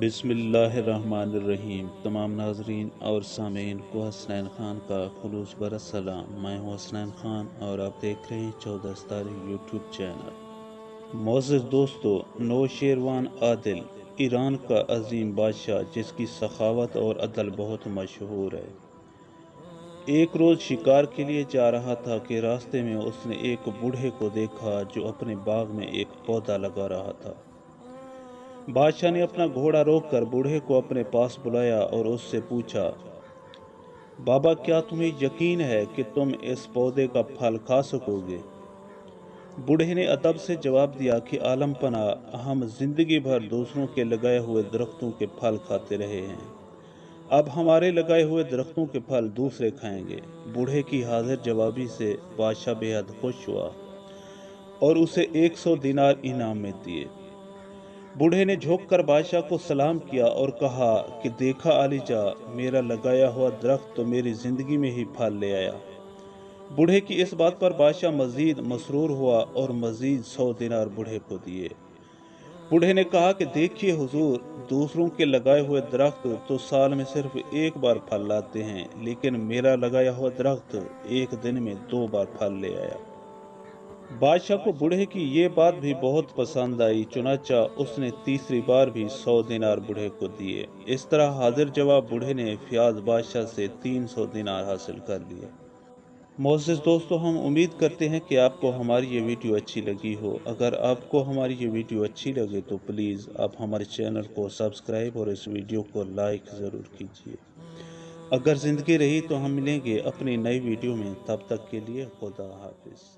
بسم اللہ الرحمن الرحیم۔ تمام ناظرین اور سامعین کو حسنین خان کا خلوص بھرا سلام۔ میں ہوں حسنین خان اور آپ دیکھ رہے ہیں 14 ستارہ یوٹیوب چینل۔ معزز دوستو، نوشیروان عادل ایران کا عظیم بادشاہ جس کی سخاوت اور عدل بہت مشہور ہے، ایک روز شکار کے لیے جا رہا تھا کہ راستے میں اس نے ایک بوڑھے کو دیکھا جو اپنے باغ میں ایک پودا لگا رہا تھا۔ بادشاہ نے اپنا گھوڑا روک کر بوڑھے کو اپنے پاس بلایا اور اس سے پوچھا، بابا کیا تمہیں یقین ہے کہ تم اس پودے کا پھل کھا سکو گے؟ بوڑھے نے ادب سے جواب دیا کہ عالم پناہ، ہم زندگی بھر دوسروں کے لگائے ہوئے درختوں کے پھل کھاتے رہے ہیں، اب ہمارے لگائے ہوئے درختوں کے پھل دوسرے کھائیں گے۔ بوڑھے کی حاضر جوابی سے بادشاہ بے حد خوش ہوا اور اسے 100 دینار انعام میں دیے۔ بوڑھے نے جھک کر بادشاہ کو سلام کیا اور کہا کہ دیکھا عالی جا، میرا لگایا ہوا درخت تو میری زندگی میں ہی پھل لے آیا۔ بوڑھے کی اس بات پر بادشاہ مزید مسرور ہوا اور مزید 100 دینار بوڑھے کو دیے۔ بوڑھے نے کہا کہ دیکھیے حضور، دوسروں کے لگائے ہوئے درخت تو سال میں صرف ایک بار پھل لاتے ہیں، لیکن میرا لگایا ہوا درخت ایک دن میں 2 بار پھل لے آیا۔ بادشاہ کو بوڑھے کی یہ بات بھی بہت پسند آئی، چنانچہ اس نے تیسری بار بھی 100 دینار بوڑھے کو دیے۔ اس طرح حاضر جواب بوڑھے نے فیاض بادشاہ سے 300 دینار حاصل کر لیے۔ معزز دوستو، ہم امید کرتے ہیں کہ آپ کو ہماری یہ ویڈیو اچھی لگی ہو۔ اگر آپ کو ہماری یہ ویڈیو اچھی لگے تو پلیز آپ ہمارے چینل کو سبسکرائب اور اس ویڈیو کو لائک ضرور کیجیے۔ اگر زندگی رہی تو ہم ملیں گے اپنی نئی ویڈیو میں، تب تک کے لیے خدا حافظ۔